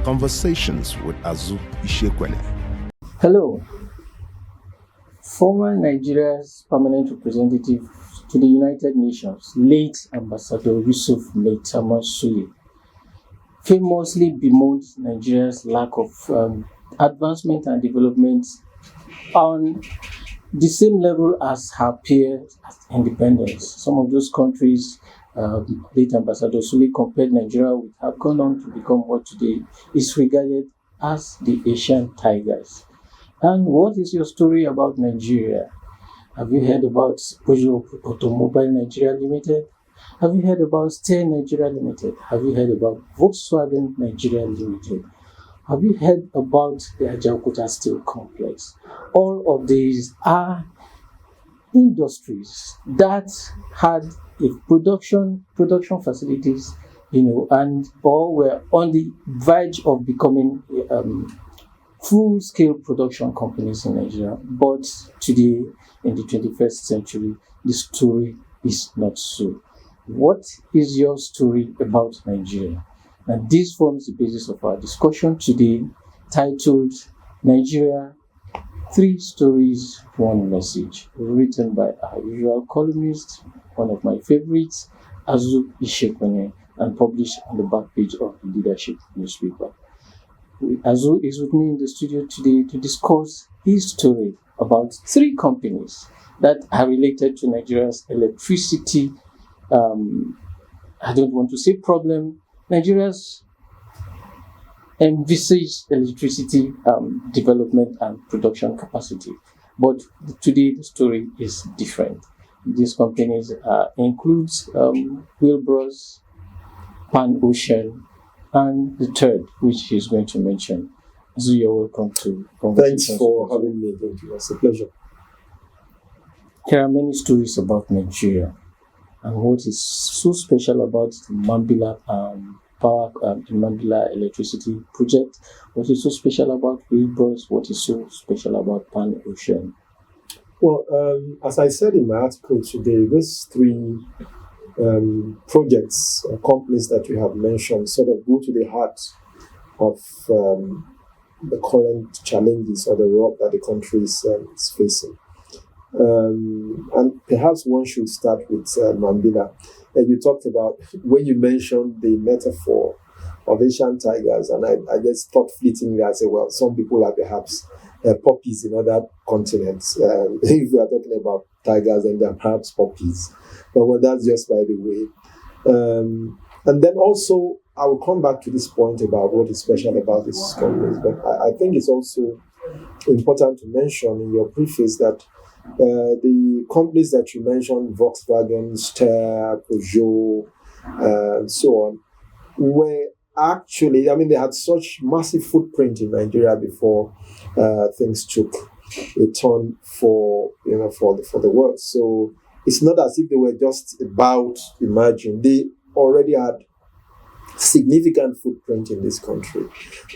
Conversations with Azu Ishekwene. Hello. Former Nigeria's permanent representative to the United Nations, late Ambassador Yusuf Maitama Sule, famously bemoaned Nigeria's lack of advancement and development on the same level as her peers at independence. Some of those countries, late Ambassador Sule compared Nigeria with, have gone on to become what today is regarded as the Asian tigers. And what is your story about Nigeria? Have you heard about Peugeot Automobile Nigeria Limited? Have you heard about Steyr Nigeria Limited? Have you heard about Volkswagen Nigeria Limited? Have you heard about the Ajaokuta Steel Complex? All of these are industries that had a production facilities, and or were on the verge of becoming full-scale production companies in Nigeria. But today, in the 21st century, the story is not so. What is your story about Nigeria? And this forms the basis of our discussion today, titled Nigeria, 3 Stories, 1 Message, written by our usual columnist, one of my favorites, Azu Ishekwene, and published on the back page of the Leadership newspaper. Azu is with me in the studio today to discuss his story about 3 companies that are related to Nigeria's electricity, I don't want to say problem, Nigeria's envisaged electricity development and production capacity. But today the story is different. These companies includes Wilbros, Pan Ocean, and the third, which he's going to mention. So you're welcome to Conversations. Thanks for having me. Thank you. It's a pleasure. There are many stories about Nigeria, and what is so special about the Mambilla the Mambilla Electricity Project? What is so special about Wilbros? What is so special about Pan Ocean? Well, as I said in my article today, these 3 projects, companies that you have mentioned, sort of go to the heart of the current challenges or the rock that the country is facing. And perhaps one should start with Mambilla. And you talked about, when you mentioned the metaphor of Asian tigers, and I just thought fleetingly, I said, well, some people are perhaps puppies in other continents. If we are talking about tigers, then they are perhaps puppies. But well, that's just by the way. And then also, I will come back to this point about what is special about these companies. But I think it's also important to mention in your preface that the companies that you mentioned, Volkswagen, Steyr, Peugeot, and so on, were actually, they had such massive footprint in Nigeria before things took a turn for the world. So it's not as if they were just about emerging. They already had significant footprint in this country.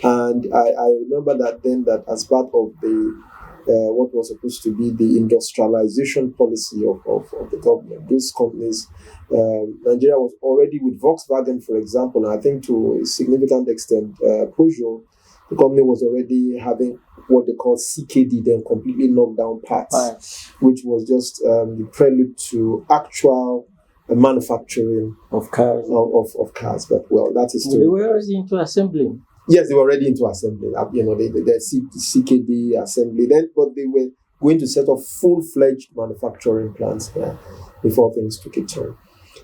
And I remember that as part of the what was supposed to be the industrialization policy of the government, those companies, Nigeria was already with Volkswagen, for example, and I think to a significant extent, Peugeot, the company was already having what they call CKD, then completely knocked down parts, which was just the prelude to actual manufacturing of cars. Of cars, but well, that is still. They were already into assembling. Yes, they were already into assembly. The CKD assembly. But they were going to set up full-fledged manufacturing plants there before things took a turn.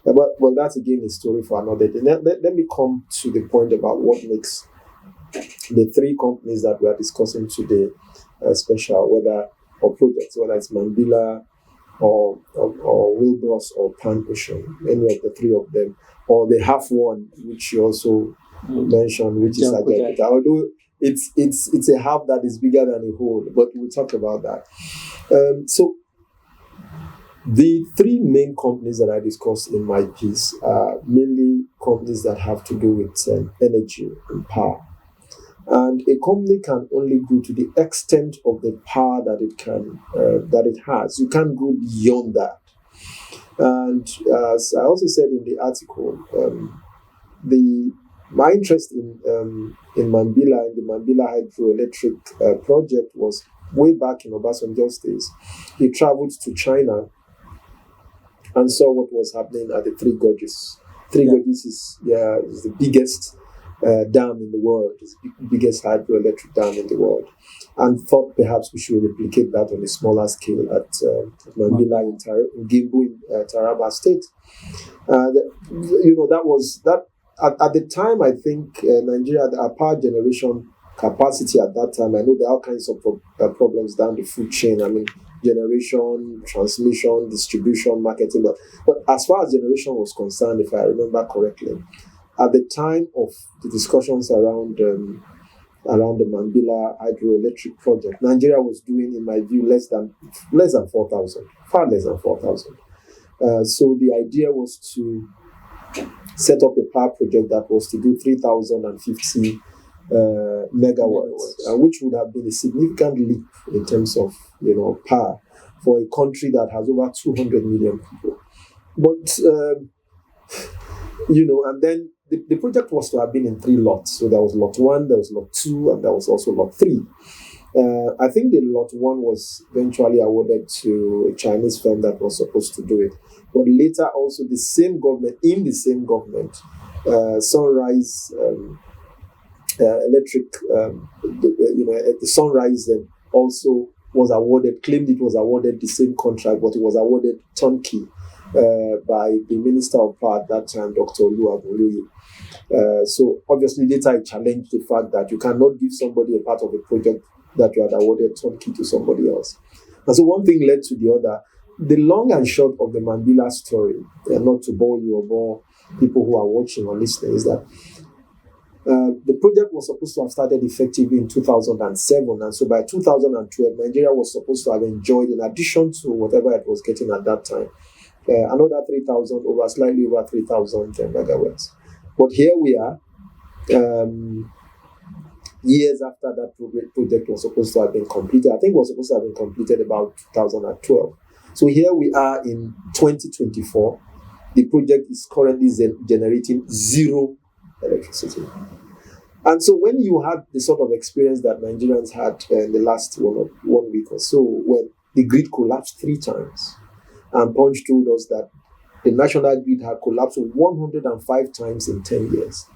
Well, that's again a story for another day. Let me come to the point about what makes the 3 companies that we are discussing today special, whether it's Mambilla or Wilbros or Pan Ocean, any of the 3 of them, or they have one which you also mentioned, which is Ajaokuta. Although it's a half that is bigger than a whole, but we'll talk about that. So the 3 main companies that I discussed in my piece are mainly companies that have to do with energy and power. And a company can only go to the extent of the power that it has. You can't go beyond that. And as I also said in the article, the my interest in Mambilla and the Mambilla Hydroelectric Project was way back in Obasanjo's days. He traveled to China and saw what was happening at the Three Gorges. Three Gorges is the biggest dam in the world. It's the biggest hydroelectric dam in the world, and thought perhaps we should replicate that on a smaller scale at Mambilla in Gimbu in Taraba State. That was that. At the time, I think Nigeria, our power generation capacity at that time, I know there are all kinds of problems down the food chain. I mean, generation, transmission, distribution, marketing. But as far as generation was concerned, if I remember correctly, at the time of the discussions around the Mambilla Hydroelectric Project, Nigeria was doing, in my view, less than 4,000, far less than 4,000. So the idea was to set up a power project that was to do 3,050 megawatts, which would have been a significant leap in terms of power for a country that has over 200 million people. But and then the project was to have been in 3 lots. So there was lot 1, there was lot 2, and there was also lot 3. I think the lot 1 was eventually awarded to a Chinese firm that was supposed to do it. But later also the same government, Sunrise Electric, the Sunrise also was awarded, claimed it was awarded the same contract, but it was awarded turnkey by the Minister of Power at that time, Dr. Oluwabuloye. So obviously later I challenged the fact that you cannot give somebody a part of a project that you had awarded turnkey to somebody else. And so one thing led to the other. The long and short of the Mambilla story, and not to bore you or bore people who are watching or listening, is that the project was supposed to have started effectively in 2007, and so by 2012, Nigeria was supposed to have enjoyed, in addition to whatever it was getting at that time, another 3,000, slightly over 3,000 megawatts. But here we are, years after that project was supposed to have been completed. I think it was supposed to have been completed about 2012. So here we are in 2024. The project is currently generating 0 electricity. And so when you had the sort of experience that Nigerians had in the last 1 week or so, when the grid collapsed 3 times, and Punch told us that the national grid had collapsed 105 times in 10 years.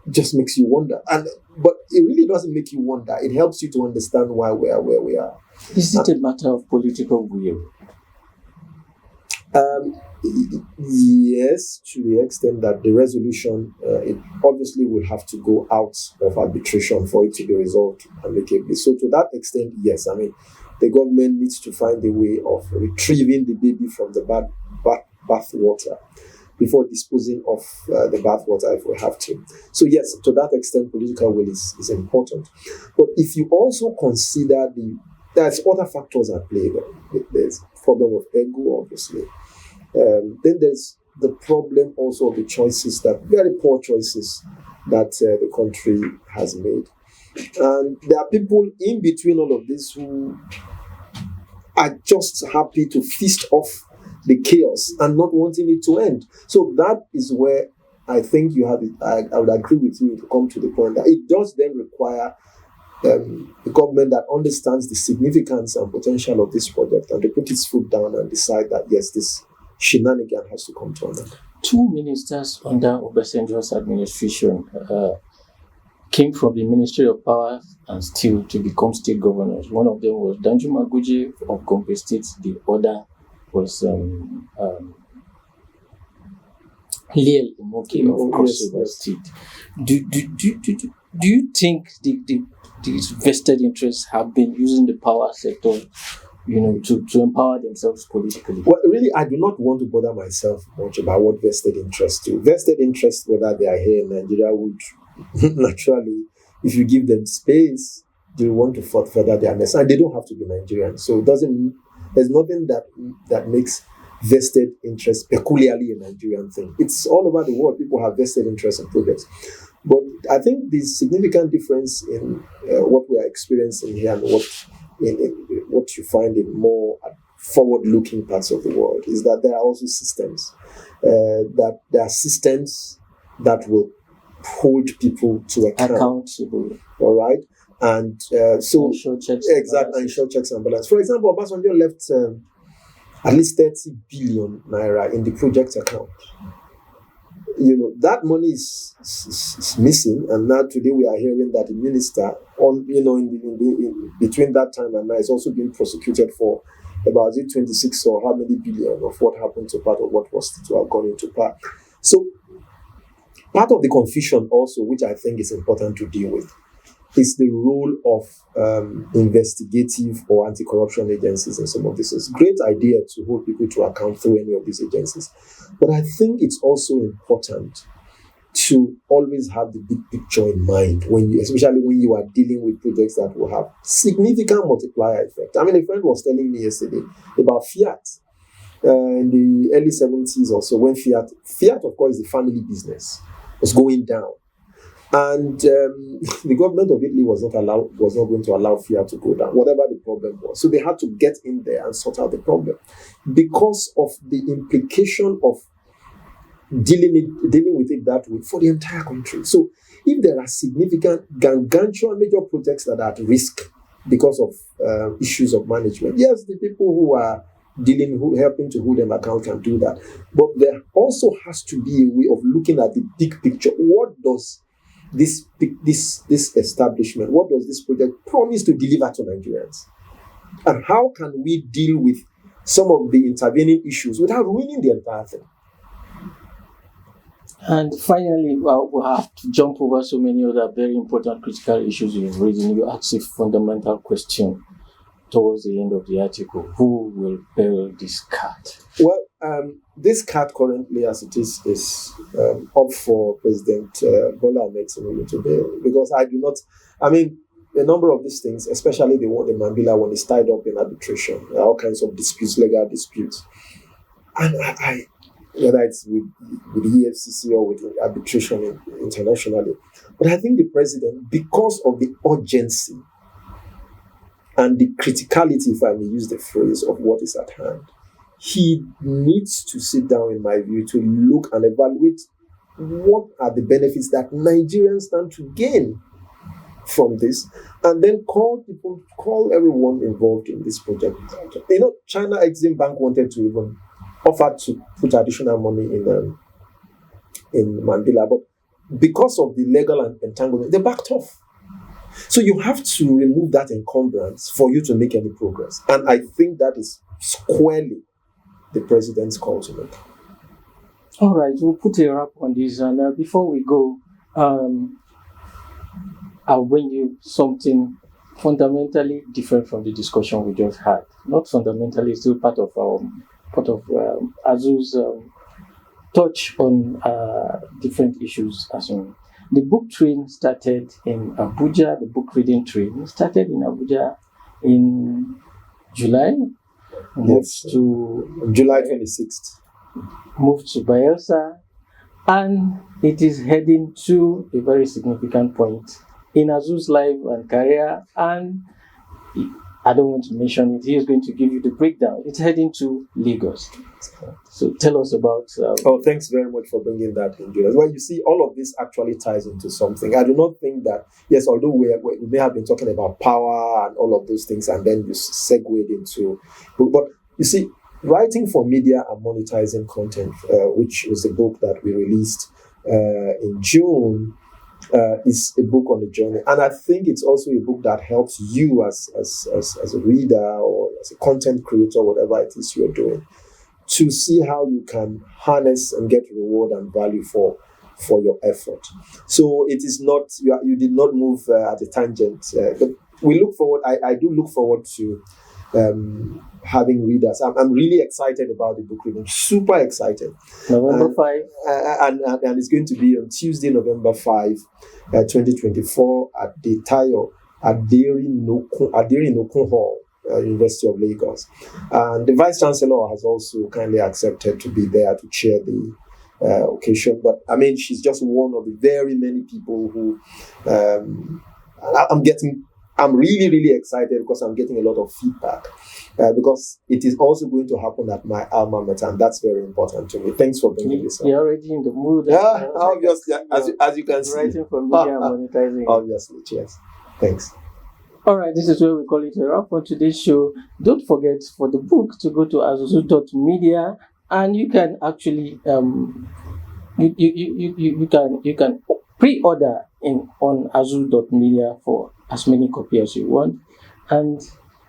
It just makes you wonder. But it really doesn't make you wonder. It helps you to understand why we are where we are. Is it a matter of political will? Yes, to the extent that the resolution, it obviously will have to go out of arbitration for it to be resolved amicably. So to that extent, yes. I mean, the government needs to find a way of retrieving the baby from the bath water before disposing of the bath water if we have to. So yes, to that extent, political will is important. But if you also consider there's other factors at play. There's problem of ego, obviously. Then there's the problem also of the choices, very poor choices that the country has made. And there are people in between all of this who are just happy to feast off the chaos and not wanting it to end. So that is where I think you have it. I would agree with you to come to the point that it does then require a government that understands the significance and potential of this project and to put its foot down and decide that yes, this shenanigan has to come to an end. 2 ministers under Obasanjo's administration came from the Ministry of Power and Steel to become state governors. One of them was Danjuma Goje of Gombe State. The other was Liel Imoke of Cross River State. Do you think these vested interests have been using the power sector, to empower themselves politically? Well, really, I do not want to bother myself much about what vested interests do. Vested interests, whether they are here in Nigeria, would naturally, if you give them space, they want to further their nest. And they don't have to be Nigerian. So there's nothing that makes vested interests peculiarly a Nigerian thing. It's all over the world. People have vested interests in projects. But I think the significant difference in what we are experiencing here and what you find in more forward-looking parts of the world is that there are also systems. That there are systems that will hold people to account. Accountable. All right, and so ensure checks ensure checks and balance. For example, Obasanjo left at least 30 billion naira in the project account. That money is missing, and now today we are hearing that the minister in between that time and now is also being prosecuted for about 26 or how many billion of what happened to part of what was to have gone into part. So part of the confusion also, which I think is important to deal with, is the role of investigative or anti-corruption agencies in some of this. It's a great idea to hold people to account through any of these agencies. But I think it's also important to always have the big picture in mind, especially when you are dealing with projects that will have significant multiplier effect. I mean, a friend was telling me yesterday about Fiat in the early 70s or so, when Fiat, of course, is the family business, was going down. And the government of Italy was not going to allow Fiat to go down, whatever the problem was. So they had to get in there and sort out the problem because of the implication of dealing with it that way for the entire country. So if there are significant gargantuan major projects that are at risk because of issues of management, yes, the people who are helping to hold them account can do that. But there also has to be a way of looking at the big picture. What does this establishment, what does this project promise to deliver to Nigerians? And how can we deal with some of the intervening issues without ruining the entire thing? And finally, we'll have to jump over so many other very important critical issues you've raised. You asked a fundamental question towards the end of the article: who will bail this cat? Well, this cat currently, as it is up for President Bola Ahmed Tinubu to bail, because a number of these things, especially the Mambilla one, is tied up in arbitration, all kinds of disputes, legal disputes, and I whether it's with the EFCC or with arbitration internationally, but I think the president, because of the urgency and the criticality, if I may use the phrase, of what is at hand, he needs to sit down, in my view, to look and evaluate what are the benefits that Nigerians stand to gain from this, and then call everyone involved in this project. China Exim Bank wanted to even offer to put additional money in Mambilla, but because of the legal entanglement, they backed off. So you have to remove that encumbrance for you to make any progress. And I think that is squarely the president's call to make. All right, we'll put a wrap on this. And before we go, I'll bring you something fundamentally different from the discussion we just had. Not fundamentally, still part of Azu's touch on different issues as well. The book train started in Abuja. The book reading train started in Abuja in July. Yes, to July 26th. Moved to Bayelsa, and it is heading to a very significant point in Azu's life and career. And I don't want to mention it. He is going to give you the breakdown. It's heading to Lagos. So tell us about... thanks very much for bringing that in, Julius. Well, you see, all of this actually ties into something. I do not think that, yes, although we may have been talking about power and all of those things, and then you segued into... But you see, writing for media and monetizing content, which was the book that we released in June, is a book on the journey, and I think it's also a book that helps you as a reader or as a content creator, whatever it is you're doing, to see how you can harness and get reward and value for your effort. So it is not you did not move at a tangent, but we look forward. I do look forward to having readers. I'm really excited about the book reading. Super excited. November 5. And it's going to be on Tuesday, November 5, 2024 at the Tayo Aderi Nokun Hall, University of Lagos. And the Vice Chancellor has also kindly accepted to be there to chair the occasion. But I mean, she's just one of the very many people who I'm really, really excited because I'm getting a lot of feedback because it is also going to happen at my alma mater, and that's very important to me. Thanks for bringing this up. You're already in the mood. Yeah, obviously, as you can see. Writing for media and monetizing. Obviously, cheers. Thanks. All right, this is where we call it a wrap for today's show. Don't forget for the book to go to azuzu.media, and you can actually you can pre-order on azu.media for as many copies as you want, and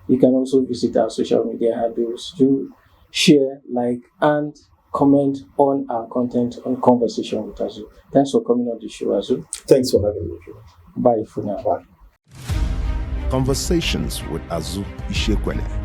you can also visit our social media handles to share, like, and comment on our content on Conversation with Azu. Thanks for coming on the show, Azu. Thanks for having me. Bye for now. Bye. Conversations with Azu Ishekwele.